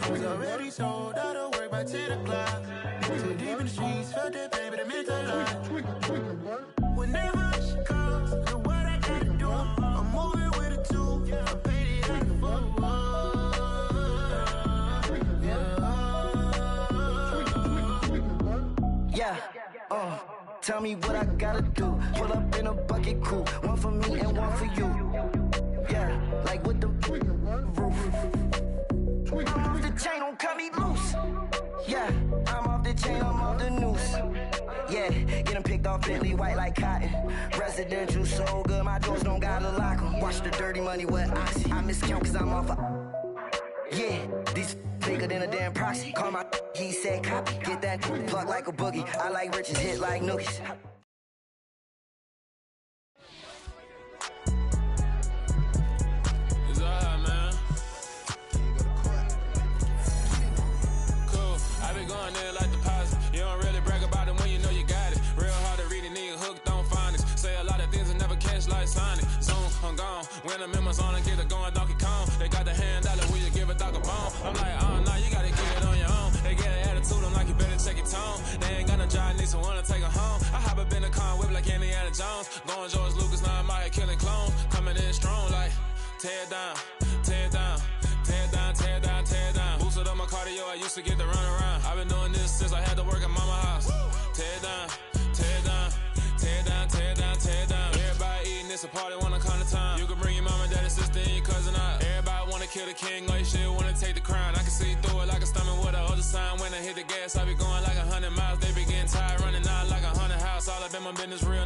Was already sold, out of work by 10 o'clock. Too deep in the streets, felt that pain, but it meant a lot. Whenever she calls, do what I gotta do. I'm moving with a two, I'm painted like a fool. Tell me what I gotta do. Pull up in a bucket crew, one for me and one for you. Yeah, like with the roof. I'm off the chain, don't cut me loose. Yeah, I'm off the chain, I'm off the noose. Yeah, getting picked off Bentley white like cotton. Residential so good, my doors don't gotta lock 'em. Watch the dirty money with oxy. I miscount cause I'm off yeah, these bigger than a damn proxy. Call my he said copy. Get that plug like a boogie. I like riches, hit like nookies. It's alright, man. Cool. I been going there like deposit. You don't really brag about it when you know you got it. Real hard to read a nigga hooked on phonics. Say a lot of things and never catch like Sonic. Zoom, I'm gone. When I'm in my zone, I get it going Donkey Kong. They got the hand dollar, will you give a dog a bone? I'm like, oh, no, you gotta get it on your own. They get an attitude, I'm like, you better check your tone. They ain't got no job, need someone to take her home. I hop up in the car, whip like Indiana Jones. Going George Lucas, now I'm out here killing clones. Coming in strong like, tear down, tear down, tear down, tear down, tear down. Boosted up my cardio, I used to get to run around. I've been doing this since I had to work at mama house. Tear down, tear down, tear down, tear down, tear down. Everybody eating, it's a party, wanna come to time. You can bring your mama, daddy, sister, and your cousin out. Everybody wanna kill the king, or you shit wanna take the crown. I can see through it like a stomach with a other sign. When I hit the gas, I be going like 100 miles. They be getting tired, running out like 100 house. All up in my business, real